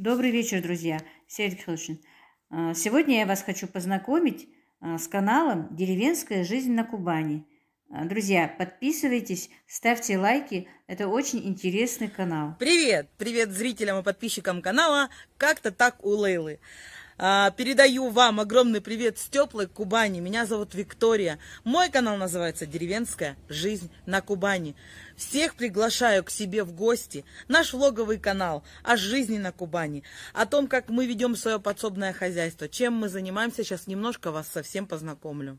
Добрый вечер, друзья. Сергей Хилшин. Сегодня я вас хочу познакомить с каналом «Деревенская жизнь на Кубани». Друзья, подписывайтесь, ставьте лайки. Это очень интересный канал. Привет! Привет зрителям и подписчикам канала «Как-то так у Лейлы». Передаю вам огромный привет с теплой Кубани. Меня зовут Виктория. Мой канал называется «Деревенская жизнь на Кубани». Всех приглашаю к себе в гости. Наш влоговый канал о жизни на Кубани, о том, как мы ведем свое подсобное хозяйство, чем мы занимаемся. Сейчас немножко вас совсем познакомлю.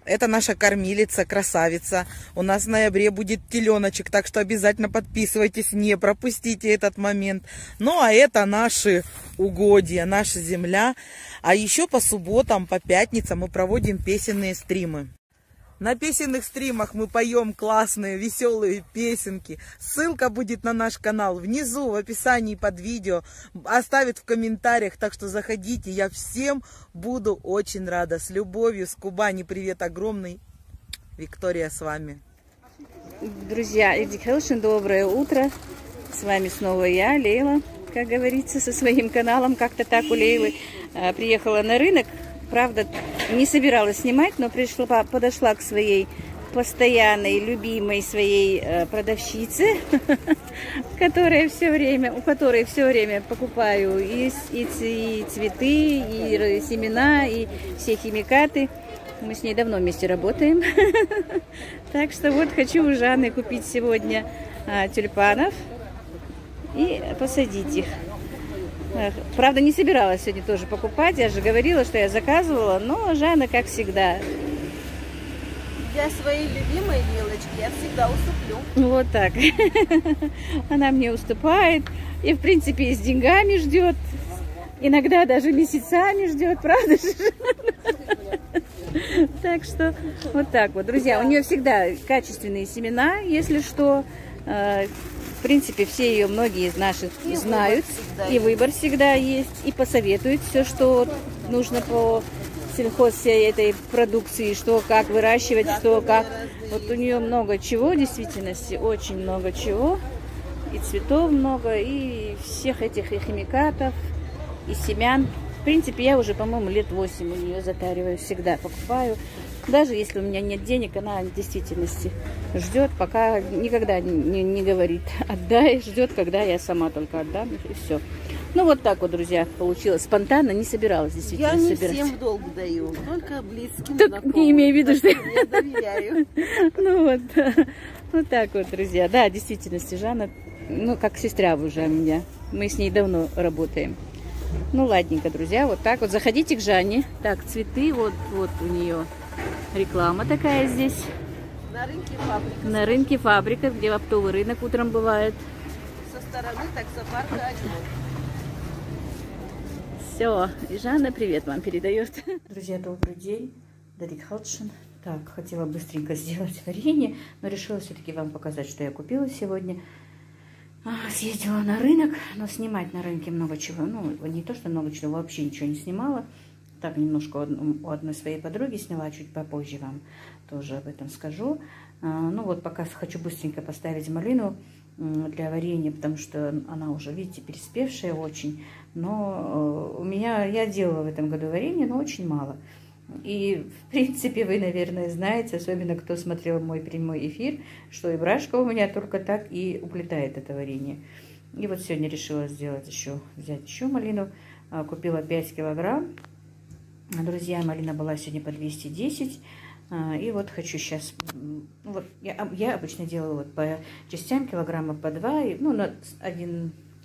Это наша кормилица, красавица. У нас в ноябре будет теленочек, так что обязательно подписывайтесь, не пропустите этот момент. Ну, а это наши угодья, наша земля. А еще по субботам, по пятницам мы проводим песенные стримы. На песенных стримах мы поем классные, веселые песенки. Ссылка будет на наш канал внизу, в описании под видео. Оставит в комментариях, так что заходите. Я всем буду очень рада. С любовью, с Кубани. Привет огромный. Виктория с вами. Друзья, Эдик Хелшин, доброе утро. С вами снова я, Лейла, как говорится, со своим каналом «Как-то так у Лейлы». Приехала на рынок. Правда, не собиралась снимать, но подошла к своей постоянной, любимой своей продавщице, у которой все время покупаю и цветы, и семена, и все химикаты. Мы с ней давно вместе работаем. Так что вот хочу у Жанны купить сегодня тюльпанов и посадить их. Правда, не собиралась сегодня тоже покупать. Я же говорила, что я заказывала, но Жанна, как всегда. Для своей любимой Лилочки я всегда уступлю. Вот так. Она мне уступает. И, в принципе, и с деньгами ждет. Иногда даже месяцами ждет, правда же? Так что вот так вот. Друзья, у нее всегда качественные семена, если что. В принципе, все ее, многие из наших знают, и выбор всегда есть, и посоветуют все, что нужно по сельхоз всей этой продукции, что как выращивать, что как. Вот у нее много чего, в действительности, очень много чего, и цветов много, и всех этих и химикатов, и семян. В принципе, я уже, по-моему, лет 8 у нее затариваю, всегда покупаю. Даже если у меня нет денег, она в действительности ждет, пока никогда не говорит «отдай», ждет, когда я сама только отдам, и все. Ну, вот так вот, друзья, получилось. Спонтанно не собиралась действительно собирать. Я не всем в долг даю, только близким так знакомым. Не имею в виду, что я доверяю. Ну, вот так вот, друзья. Да, в действительности, Жанна, ну, как сестра уже у меня. Мы с ней давно работаем. Ну, ладненько, друзья, вот так вот. Заходите к Жанне. Так, цветы, вот у нее реклама такая здесь. На рынке фабрика. На рынке фабрика, где оптовый рынок утром бывает. Со стороны таксопарка 1. Все, и Жанна привет вам передает. Друзья, добрый день. Дарик Хелшин. Так, хотела быстренько сделать варенье, но решила все-таки вам показать, что я купила сегодня. Съездила на рынок, но снимать на рынке много чего. Ну, не то, что много чего, вообще ничего не снимала. Так, немножко у одной своей подруги сняла, чуть попозже вам тоже об этом скажу. Ну вот, пока хочу быстренько поставить малину для варенья, потому что она уже, видите, переспевшая очень. Но у меня, я делала в этом году варенье, но очень мало. И, в принципе, вы, наверное, знаете, особенно кто смотрел мой прямой эфир, что и брашка у меня только так и уплетает это варенье. И вот сегодня решила взять еще малину. Купила 5 килограмм. Друзья, малина была сегодня по 210. И вот хочу сейчас... Вот я обычно делаю вот по частям килограмма по 2. Ну,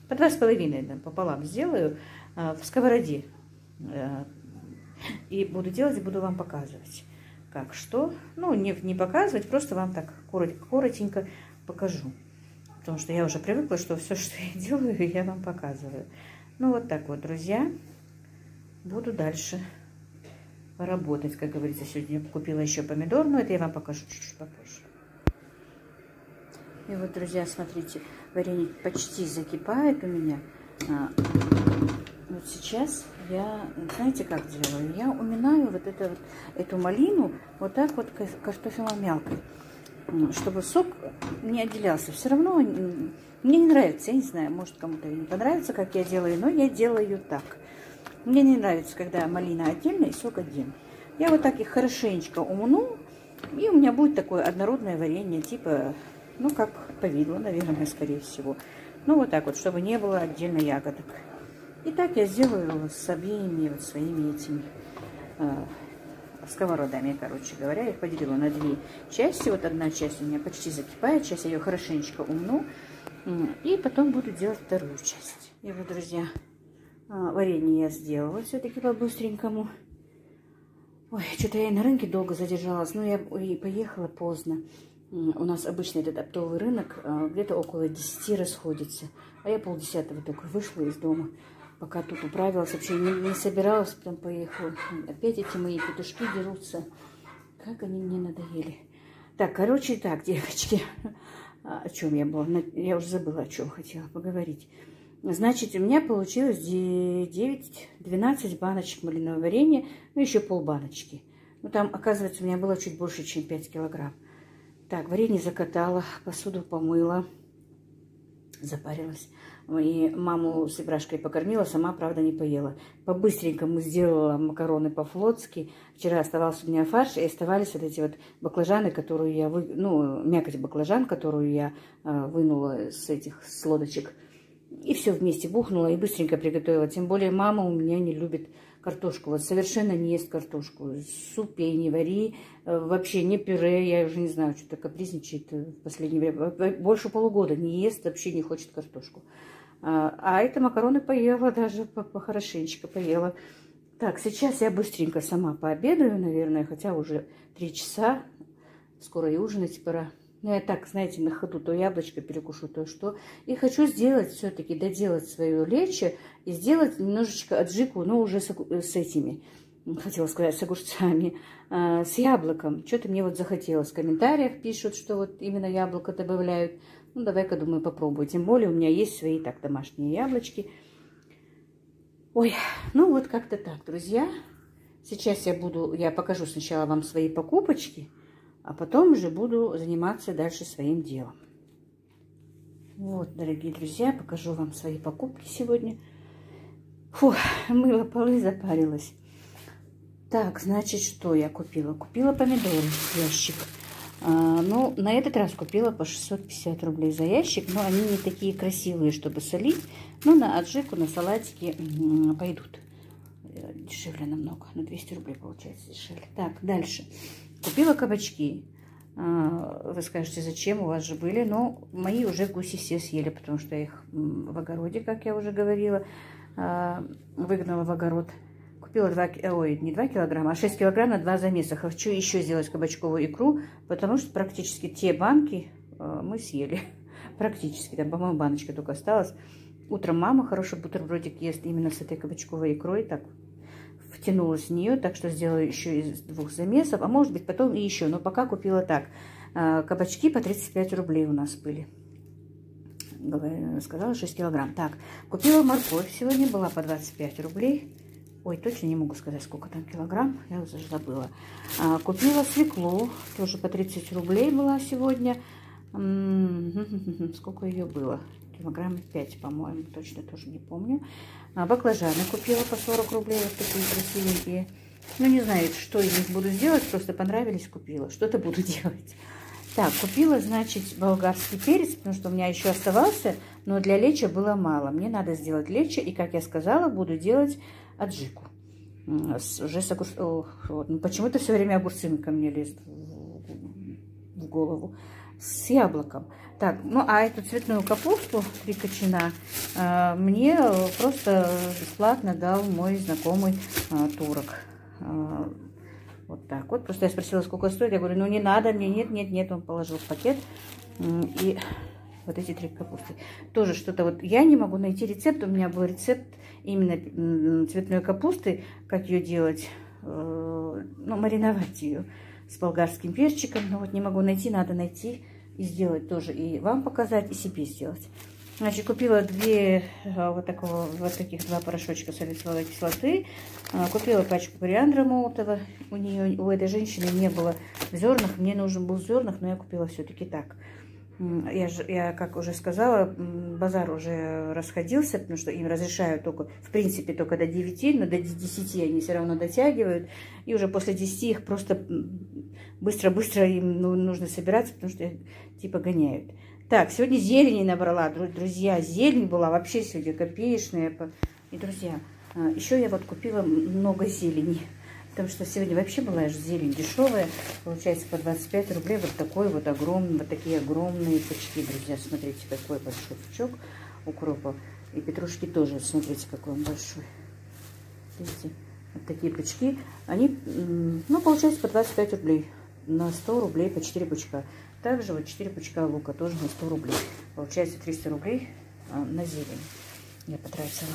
по 2,5 пополам сделаю в сковороде. И буду делать, и буду вам показывать, как что. Ну, не показывать, просто вам так коротенько покажу. Потому что я уже привыкла, что все, что я делаю, я вам показываю. Ну, вот так вот, друзья. Буду дальше работать, как говорится. Сегодня купила еще помидор, но это я вам покажу чуть-чуть попозже. И вот, друзья, смотрите, варенье почти закипает у меня. Вот сейчас я, знаете, как делаю? Я уминаю эту малину вот так вот картофеломялкой. чтобы сок не отделялся. Все равно мне не нравится, я не знаю, может кому-то и не понравится, как я делаю, но я делаю так. Мне не нравится, когда малина отдельно и сок отдельно. Я вот так их хорошенечко умну, и у меня будет такое однородное варенье, типа, ну, как повидло, наверное, скорее всего. Ну, вот так вот, чтобы не было отдельно ягодок. И так я сделаю с обеими вот своими этими сковородами, короче говоря. Я их поделила на две части. Вот одна часть у меня почти закипает, сейчас я ее хорошенечко умну. И потом буду делать вторую часть. И вот, друзья, варенье я сделала все-таки по-быстренькому. Ой, что-то я и на рынке долго задержалась, но я и поехала поздно. У нас обычно этот оптовый рынок где-то около 10 расходится. А я 9:30 только вышла из дома. Пока тут управилась, вообще не собиралась, потом поехала. Опять эти мои петушки дерутся. Как они мне надоели. Так, короче, так, девочки. О чем я была? Я уже забыла, о чем хотела поговорить. Значит, у меня получилось 9-12 баночек малинового варенья, ну, еще полбаночки. Ну, там, оказывается, у меня было чуть больше, чем 5 килограмм. Так, варенье закатала, посуду помыла, запарилась. И маму с Ибрашкой покормила, сама, правда, не поела. По-быстренькому сделала макароны по-флотски. Вчера оставался у меня фарш, и оставались вот эти вот баклажаны, которые я, мякоть баклажан, которую я вынула с лодочек. И все вместе бухнула и быстренько приготовила. Тем более мама у меня не любит картошку. Вот совершенно не ест картошку. Суп ей не вари. Вообще не пюре. Я уже не знаю, что-то капризничает в последнее время. Больше полугода не ест, вообще не хочет картошку. А это макароны поела, даже похорошенечко поела. Так, сейчас я быстренько сама пообедаю, наверное, хотя уже 3 часа. Скоро и ужинать пора. Ну, я так, знаете, на ходу то яблочко перекушу, то что. И хочу сделать все-таки, доделать свое лечо и сделать немножечко аджику, но уже с этими, хотела сказать, с огурцами, с яблоком. Что-то мне вот захотелось. В комментариях пишут, что вот именно яблоко добавляют. Ну, давай-ка, думаю, попробую. Тем более у меня есть свои так домашние яблочки. Ой, ну вот как-то так, друзья. Сейчас я покажу сначала вам свои покупочки. А потом уже буду заниматься дальше своим делом. Вот, дорогие друзья, покажу вам свои покупки сегодня. Фу, мыла полы, запарилась. Так, значит, что я купила? Купила помидоры, ящик. Ну, на этот раз купила по 650 рублей за ящик. Но они не такие красивые, чтобы солить. Но на аджику, на салатики пойдут. Дешевле намного. На 200 рублей получается дешевле. Так, дальше. Купила кабачки. Вы скажете, зачем, у вас же были. Но мои уже гуси все съели, потому что я их в огороде, как я уже говорила, выгнала в огород. Купила не 2 килограмма, а 6 килограмм на 2 замеса. Хочу еще сделать кабачковую икру, потому что практически те банки мы съели. Практически, там, по-моему, баночка только осталась. Утром мама хороший бутербродик ест именно с этой кабачковой икрой. Так, втянулась в нее, так что сделала еще из 2 замесов, а может быть потом и еще, но пока купила так. Кабачки по 35 рублей у нас были. Сказала 6 килограмм. Так, купила морковь сегодня, была по 25 рублей. Ой, точно не могу сказать, сколько там килограмм, я уже забыла. Купила свеклу, тоже по 30 рублей была сегодня. Сколько ее было? Килограмм 5, по-моему, точно тоже не помню. Баклажаны купила по 40 рублей, вот такие красивенькие. Ну, не знаю, что из них буду делать, просто понравились, купила. Что-то буду делать. Так, купила, значит, болгарский перец, потому что у меня еще оставался, но для лечо было мало. Мне надо сделать лечо, и, как я сказала, буду делать аджику. Уже с огурцами. Почему-то все время огурцы ко мне лезут в голову. С яблоком. Так, ну а эту цветную капусту 3 кочана мне просто бесплатно дал мой знакомый турок. Вот так вот. Просто я спросила, сколько стоит. Я говорю, ну не надо мне, нет. Он положил в пакет. И вот эти 3 капусты. Тоже что-то вот я не могу найти рецепт. У меня был рецепт именно цветной капусты, как ее делать, ну, мариновать ее с болгарским перчиком. Но вот не могу найти, надо найти и сделать тоже. И вам показать, и себе сделать. Значит, купила вот таких два порошочка салициловой кислоты. Купила пачку кориандра молотого. У этой женщины не было в зернах. Мне нужен был в зернах, но я купила все-таки так. Я, как уже сказала, базар уже расходился, потому что им разрешают только, в принципе, только до 9, но до 10 они все равно дотягивают. И уже после 10 их просто быстро-быстро им нужно собираться, потому что типа гоняют. Так, сегодня зелени набрала, друзья. Зелень была вообще сегодня копеечная. И, друзья, еще я вот купила много зелени. Потому что сегодня вообще была же зелень дешевая. Получается по 25 рублей вот такой вот огромный, вот такие огромные пучки, друзья. Смотрите, какой большой пучок укропа. И петрушки тоже, смотрите, какой он большой. Видите, вот такие пучки. Они, ну, получается по 25 рублей. На 100 рублей по 4 пучка. Также вот 4 пучка лука тоже на 100 рублей. Получается 300 рублей на зелень я потратила.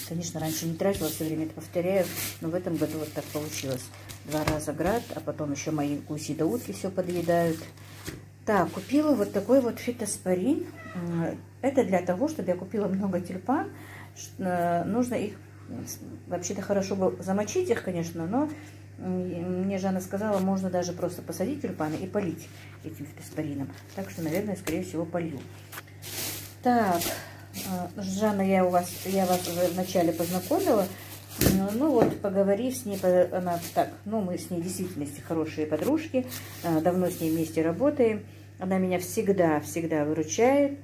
Конечно, раньше не тратила, все время это повторяю, но в этом году вот так получилось. 2 раза град, а потом еще мои гуси да утки все подъедают. Так, купила вот такой вот фитоспорин. Это для того, чтобы я купила много тюльпан. Нужно их, вообще-то хорошо бы замочить их, конечно, но мне Жанна сказала, можно даже просто посадить тюльпаны и полить этим фитоспорином. Так что, наверное, скорее всего, полью. Так, Жанна, я вас уже вначале познакомила. Ну вот, поговорив с ней, она так, ну мы с ней действительно хорошие подружки, давно с ней вместе работаем. Она меня всегда выручает,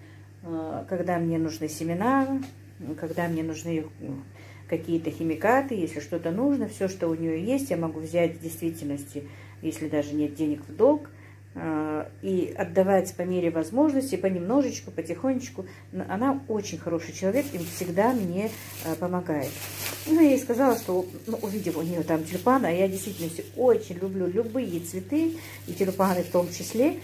когда мне нужны семена, когда мне нужны какие-то химикаты, если что-то нужно, все, что у нее есть, я могу взять в действительности, если даже нет денег, в долг, и отдавать по мере возможности, понемножечку, потихонечку. Она очень хороший человек и всегда мне помогает. Ну, я ей сказала, что, ну, увидев у нее там тюльпаны, а я действительно очень люблю любые цветы, и тюльпаны в том числе.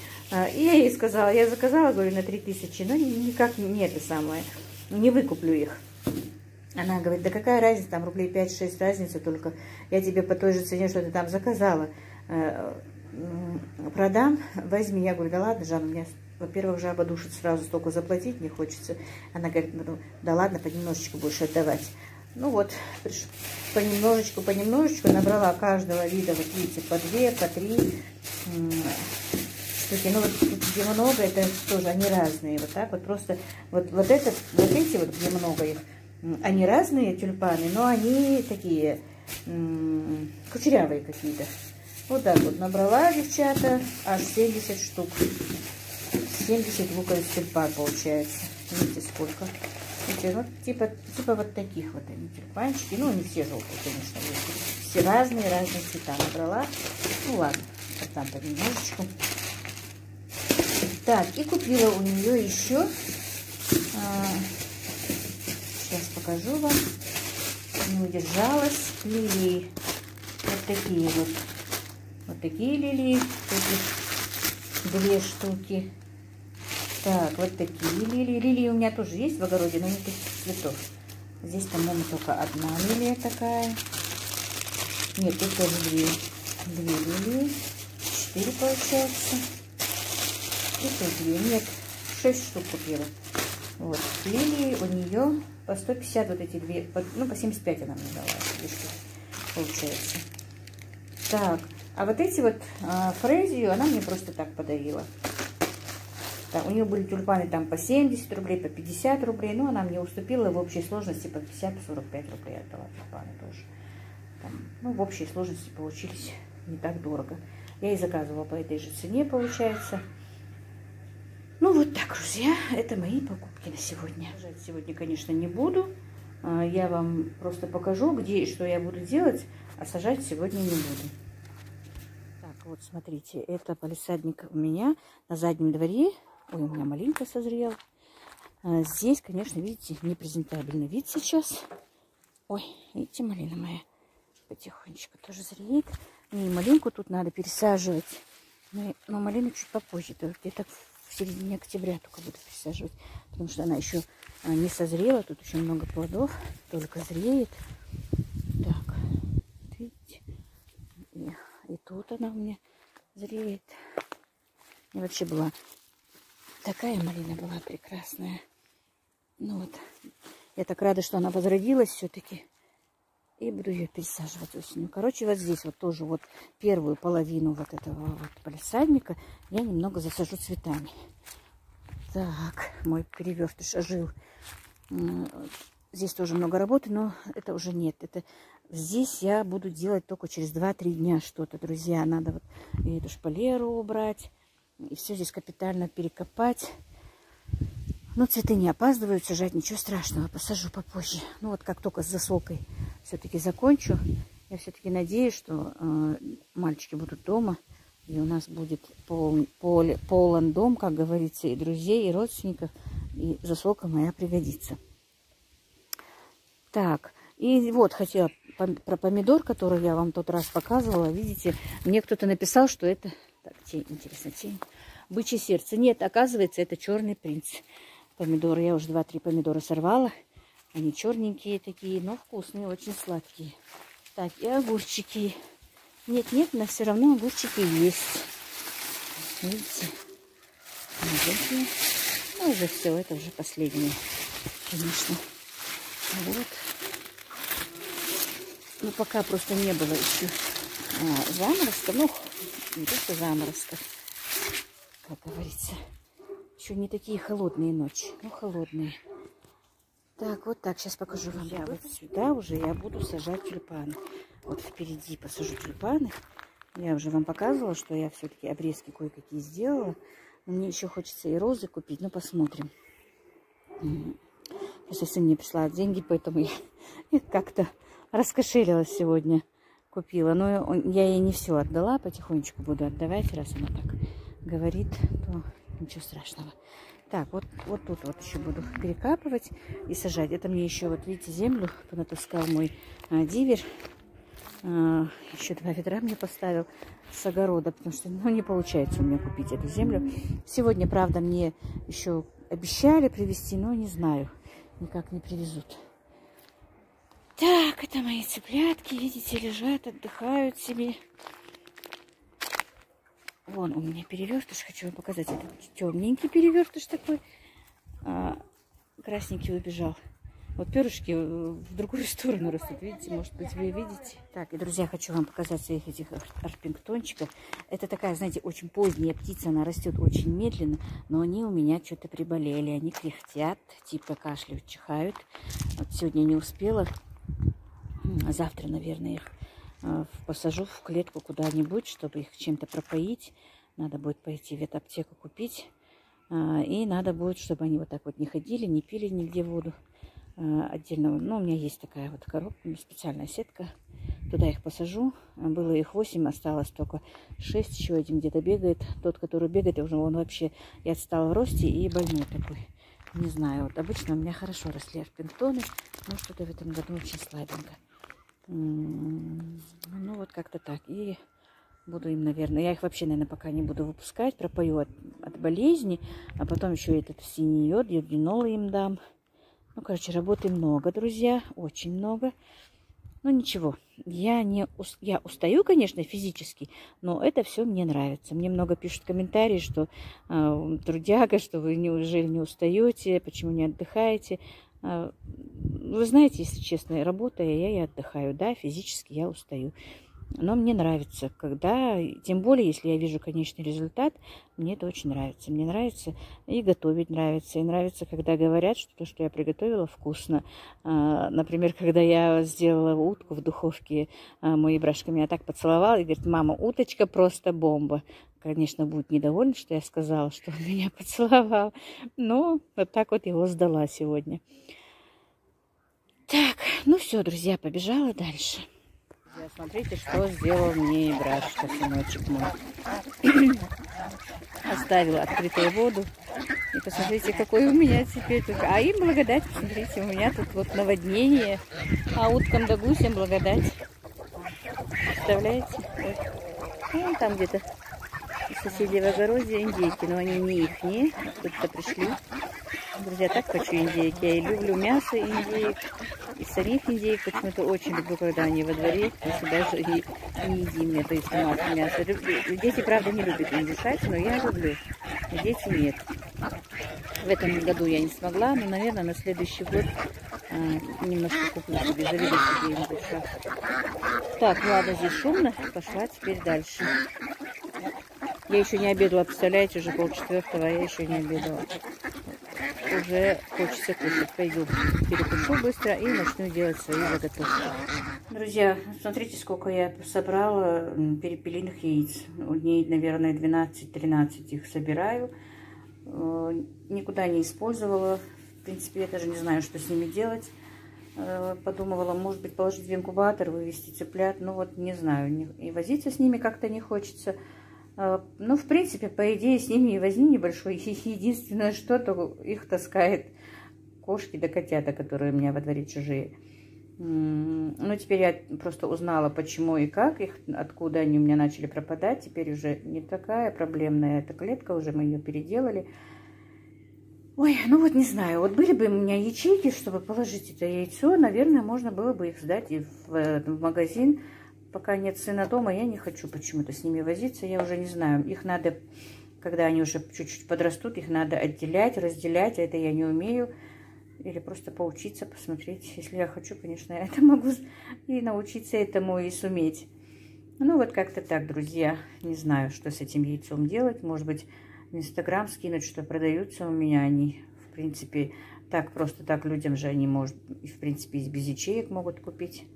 И я ей сказала, я заказала, говорю, на 3000, но никак не это самое, не выкуплю их. Она говорит, да какая разница, там рублей 5-6 разница только, я тебе по той же цене, что ты там заказала, продам, возьми. Я говорю, да ладно, Жанна, у меня, во-первых, жаба душит, сразу столько заплатить не хочется. Она говорит, ну, да ладно, понемножечку будешь отдавать. Ну вот, понемножечку набрала каждого вида, вот видите, по 2, по 3 штуки. Ну вот где много, это тоже, они разные, вот так вот, просто, вот эти вот, где много их, они разные тюльпаны, но они такие кучерявые какие-то. Вот так вот набрала, девчата, аж 70 штук. 70 луковиц тюльпан получается. Видите, сколько. Видите, вот типа вот таких вот они тюльпанчики. Ну, не все желтые, конечно, есть. Все разные цвета набрала. Ну, ладно, вот там понемножечку. Так, и купила у нее еще. Сейчас покажу вам. Не удержалась. Лилии. Вот такие вот. Вот такие лилии, тут 2 штуки. Так, вот такие лилии. Лилии у меня тоже есть в огороде, но не таких цветов. Здесь, по-моему, только одна лилия такая. Нет, тут тоже 2 лилии. 4 получается. И тут 2. Нет, 6 штук купила. Вот, лилии у нее по 150, вот эти 2, ну, по 75 она мне дала, получается. Так. А вот эти вот фрезию она мне просто так подарила. Так, у нее были тюльпаны там по 70 рублей, по 50 рублей. Но она мне уступила в общей сложности по 50-45 рублей отдала тюльпаны тоже. Там, ну, в общей сложности получились не так дорого. Я и заказывала по этой же цене, получается. Ну, вот так, друзья. Это мои покупки на сегодня. Сегодня, конечно, не буду. Я вам просто покажу, где и что я буду делать. А сажать сегодня не буду. Вот, смотрите, это палисадник у меня на заднем дворе. Ой, у меня малинка созрела. Здесь, конечно, видите, непрезентабельный вид сейчас. Ой, видите, малина моя потихонечку тоже зреет. И малинку тут надо пересаживать. Но малину чуть попозже, где-то в середине октября только буду пересаживать. Потому что она еще не созрела. Тут еще много плодов, только зреет. Так, видите. И тут она у меня зреет. И вообще была такая малина была прекрасная. Ну вот, я так рада, что она возродилась все-таки. И буду ее пересаживать осенью. Короче, вот здесь вот тоже вот первую половину вот этого вот палисадника я немного засажу цветами. Так, мой перевертыш ожил. Здесь тоже много работы, но это уже нет. Это здесь я буду делать только через 2-3 дня что-то, друзья. Надо вот и эту шпалеру убрать. И все здесь капитально перекопать. Но цветы не опаздывают сажать, ничего страшного, посажу попозже. Ну вот как только с засолкой все-таки закончу, я все-таки надеюсь, что мальчики будут дома, и у нас будет полон дом, как говорится, и друзей, и родственников, и засолка моя пригодится. Так, и вот хотела про помидор, который я вам тот раз показывала. Видите, мне кто-то написал, что это... Так, тень, интересно, тень. Бычье сердце. Нет, оказывается, это черный принц. Помидоры. Я уже 2-3 помидора сорвала. Они черненькие такие, но вкусные, очень сладкие. Так, и огурчики. Нет, но все равно огурчики есть. Видите? Огурчики. Ну, уже все, это уже последние, конечно. Вот. Ну, пока просто не было еще заморозков. Ну, не то, что заморозков, как говорится. Еще не такие холодные ночи, но холодные. Так, вот так, сейчас покажу вам. Вот сюда уже я буду сажать тюльпаны. Вот впереди посажу тюльпаны. Я уже вам показывала, что я все-таки обрезки кое-какие сделала. Но мне еще хочется и розы купить, но посмотрим. Сейчас сын мне прислал деньги, поэтому я как-то раскошелилась сегодня. Купила, но я ей не все отдала, потихонечку буду отдавать, раз она так говорит, то ничего страшного. Так, вот тут вот еще буду перекапывать и сажать. Это мне еще, вот видите, землю понатаскал мой дивер. Еще 2 ведра мне поставил с огорода, потому что, ну, не получается у меня купить эту землю. Сегодня, правда, мне еще обещали привезти, но не знаю, никак не привезут. Так, это мои цыплятки, видите, лежат, отдыхают себе. Вон у меня перевертыш, хочу вам показать. Это темненький перевертыш такой. Красненький убежал. Вот перышки в другую сторону растут, видите, может быть, вы видите. Так, и, друзья, хочу вам показать своих этих арпингтончиков. Это такая, знаете, очень поздняя птица, она растет очень медленно, но они у меня что-то приболели. Они кряхтят, типа кашляют, чихают. Вот сегодня не успела. Завтра, наверное, их посажу в клетку куда-нибудь, чтобы их чем-то пропоить. Надо будет пойти в ветаптеку купить. И надо будет, чтобы они вот так вот не ходили, не пили нигде воду. Отдельно, ну, у меня есть такая вот коробка, специальная сетка. Туда их посажу. Было их 8, осталось только 6. Еще один где-то бегает. Тот, который бегает, он вообще и отстал в росте, и больной такой. Не знаю, вот обычно у меня хорошо росли арпингтоны, но что-то в этом году очень слабенько. Ну, вот как-то так. И буду им, наверное, я их вообще, наверное, пока не буду выпускать. Пропою от болезни, а потом еще этот синий йод, йодинолы им дам. Ну, короче, работы много, друзья, очень много. Ну, ничего, я устаю, конечно, физически, но это все мне нравится. Мне много пишут комментарии, что трудяга, что вы неужели не устаете, почему не отдыхаете. Вы знаете, если честно, работая, я и отдыхаю, да, физически я устаю. Но мне нравится, когда, тем более, если я вижу конечный результат, мне это очень нравится. Мне нравится и готовить нравится, и нравится, когда говорят, что то, что я приготовила, вкусно. Например, когда я сделала утку в духовке, мой Ибрашка меня так поцеловал и говорит: мама, уточка просто бомба. Конечно, будет недоволен, что я сказала, что он меня поцеловал, но вот так вот его сдала сегодня. Так, ну все, друзья, побежала дальше. Смотрите, что сделал мне Ибрашка, сыночек мой. Оставила открытую воду. И посмотрите, какой у меня теперь тут. А им благодать, посмотрите, у меня тут вот наводнение. А уткам да гусям благодать. Представляете? Вон там где-то соседи в огороде индейки, но они не ихние. Тут-то пришли. Друзья, так хочу индейки. Я и люблю мясо индейок. И самих индейок почему-то очень люблю, когда они во дворе. Если даже и не едим, то есть мясо. Дети, правда, не любят индюшать, но я люблю. А дети нет. В этом году я не смогла, но, наверное, на следующий год немножко куплю себе, заведу себе им шахту. Так, ладно, здесь шумно, пошла теперь дальше. Я еще не обедала, представляете, уже 3:30, а я еще не обедала. Уже хочется кушать. Пойду перекушу быстро и начну делать свои заготовки. Друзья, смотрите, сколько я собрала перепелиных яиц. Дней, наверное, 12-13 их собираю. Никуда не использовала. В принципе, я даже не знаю, что с ними делать. Подумывала, может быть, положить в инкубатор, вывести цыплят. Ну вот, не знаю. И возиться с ними как-то не хочется. Ну, в принципе, по идее, с ними и возни небольшой. Единственное, что то их таскает кошки да котята, которые у меня во дворе чужие. Ну, теперь я просто узнала, почему и как их, откуда они у меня начали пропадать. Теперь уже не такая проблемная эта клетка, уже мы ее переделали. Ой, ну вот не знаю, вот были бы у меня ячейки, чтобы положить это яйцо, наверное, можно было бы их сдать и в магазин. Пока нет сына дома, я не хочу почему-то с ними возиться, я уже не знаю. Их надо, когда они уже чуть-чуть подрастут, их надо отделять, разделять, а это я не умею. Или просто поучиться, посмотреть. Если я хочу, конечно, я это могу и научиться этому, и суметь. Ну, вот как-то так, друзья. Не знаю, что с этим яйцом делать. Может быть, в Инстаграм скинуть, что продаются у меня они. В принципе, так, просто так людям же они, может, и в принципе, и без ячеек могут купить.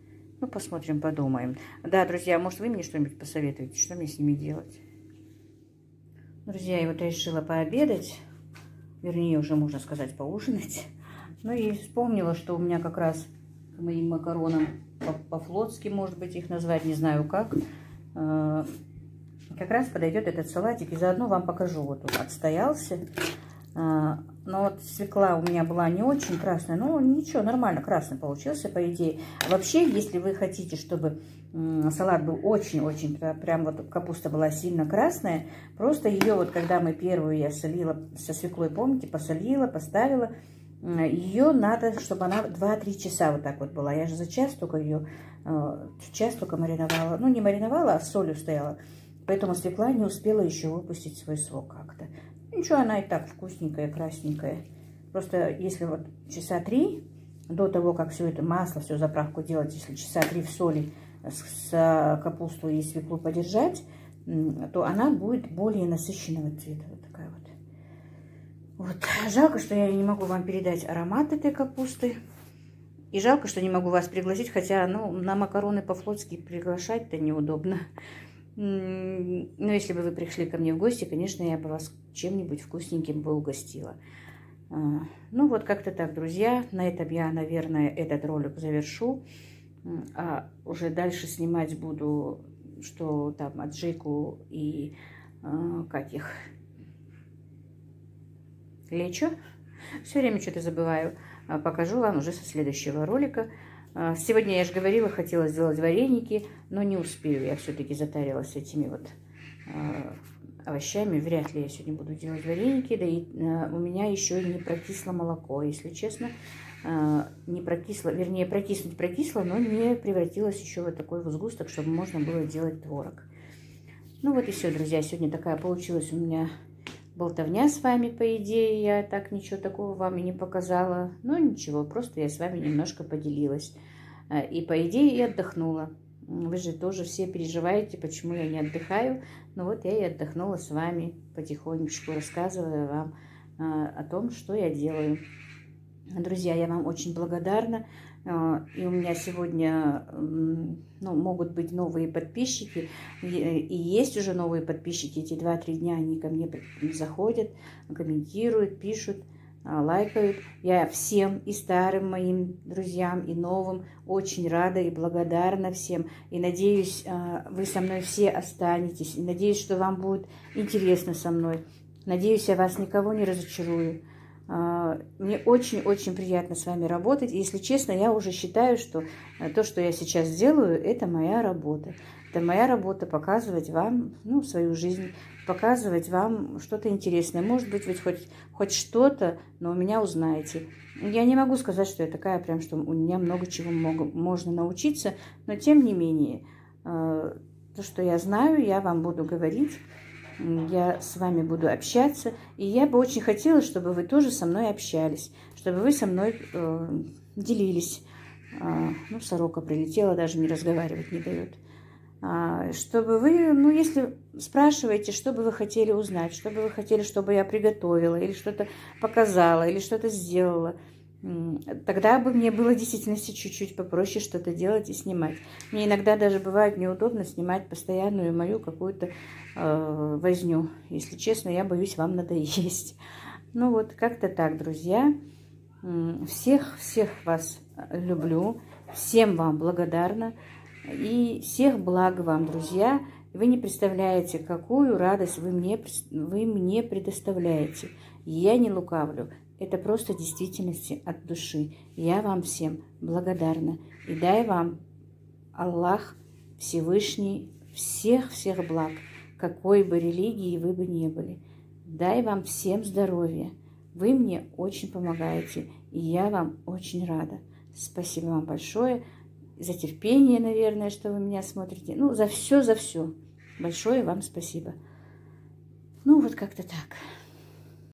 Ну, посмотрим, подумаем. Да, друзья, может, вы мне что-нибудь посоветуете, что мне с ними делать? Друзья, я вот решила пообедать. Вернее, уже, можно сказать, поужинать. Ну, и вспомнила, что у меня как раз к моим макаронам по-флотски, может быть, их назвать, не знаю как. Как раз подойдет этот салатик. И заодно вам покажу. Вот он отстоялся. Но вот свекла у меня была не очень красная, но ничего, нормально, красный получился, по идее. Вообще, если вы хотите, чтобы салат был очень-очень, прям вот капуста была сильно красная, просто ее вот, когда мы первую я солила со свеклой, помните, посолила, поставила, ее надо, чтобы она 2-3 часа вот так вот была. Я же за час только ее, час только мариновала, ну не мариновала, а с солью стояла. Поэтому свекла не успела еще выпустить свой сок как-то. Ничего, она и так вкусненькая, красненькая. Просто если вот часа 3 до того, как все это масло, всю заправку делать, если часа 3 в соли с капусту и свеклу подержать, то она будет более насыщенного цвета. Вот такая вот. Вот. Жалко, что я не могу вам передать аромат этой капусты. И жалко, что не могу вас пригласить, хотя, ну, на макароны по-флотски приглашать-то неудобно. Но если бы вы пришли ко мне в гости, конечно, я бы вас чем-нибудь вкусненьким бы угостила. Ну, вот как-то так, друзья. На этом я, наверное, этот ролик завершу. А уже дальше снимать буду, что там, аджику и как их, лечо. Все время что-то забываю. Покажу вам уже со следующего ролика. Сегодня, я же говорила, хотела сделать вареники, но не успею. Я все-таки затарилась этими вот овощами. Вряд ли я сегодня буду делать вареники. Да и у меня еще не прокисло молоко, если честно. Не прокисло, вернее, прокиснуть прокисло, но не превратилось еще в такой вот сгусток, чтобы можно было делать творог. Ну вот и все, друзья. Сегодня такая получилась у меня болтовня с вами, по идее. Я так ничего такого вам и не показала. Но ничего, просто я с вами немножко поделилась. И, по идее, и отдохнула. Вы же тоже все переживаете, почему я не отдыхаю. Ну вот я и отдохнула с вами потихонечку, рассказывая вам о том, что я делаю. Друзья, я вам очень благодарна. И у меня сегодня, ну, могут быть новые подписчики. И есть уже новые подписчики. Эти 2-3 дня они ко мне заходят, комментируют, пишут, лайкают. Я всем, и старым моим друзьям, и новым, очень рада и благодарна всем. И надеюсь, вы со мной все останетесь. И надеюсь, что вам будет интересно со мной. Надеюсь, я вас никого не разочарую. Мне очень-очень приятно с вами работать. И, если честно, я уже считаю, что то, что я сейчас делаю, это моя работа. Это моя работа показывать вам, ну, свою жизнь, показывать вам что-то интересное. Может быть, вы хоть что-то, но у меня узнаете. Я не могу сказать, что я такая прям, что у меня много чего можно научиться, но тем не менее, то, что я знаю, я вам буду говорить. я с вами буду общаться. И я бы очень хотела, чтобы вы тоже со мной общались, чтобы вы со мной делились. Ну, сорока прилетела, даже не разговаривать не дает. Чтобы вы, ну, если спрашиваете, что бы вы хотели узнать, что бы вы хотели, чтобы я приготовила, или что-то показала, или что-то сделала, тогда бы мне было в действительности чуть-чуть попроще что-то делать и снимать. Мне иногда даже бывает неудобно снимать постоянную мою какую-то возню. Если честно, я боюсь вам надоесть. Ну вот, как-то так, друзья. Всех вас люблю, всем вам благодарна. И всех благ вам, друзья. Вы не представляете, какую радость вы мне предоставляете. Я не лукавлю. Это просто действительности от души. Я вам всем благодарна. И дай вам Аллах Всевышний всех благ, какой бы религии вы бы не были. Дай вам всем здоровья. Вы мне очень помогаете, и я вам очень рада. Спасибо вам большое за терпение, наверное, что вы меня смотрите. Ну, за все. Большое вам спасибо. Ну, вот как-то так.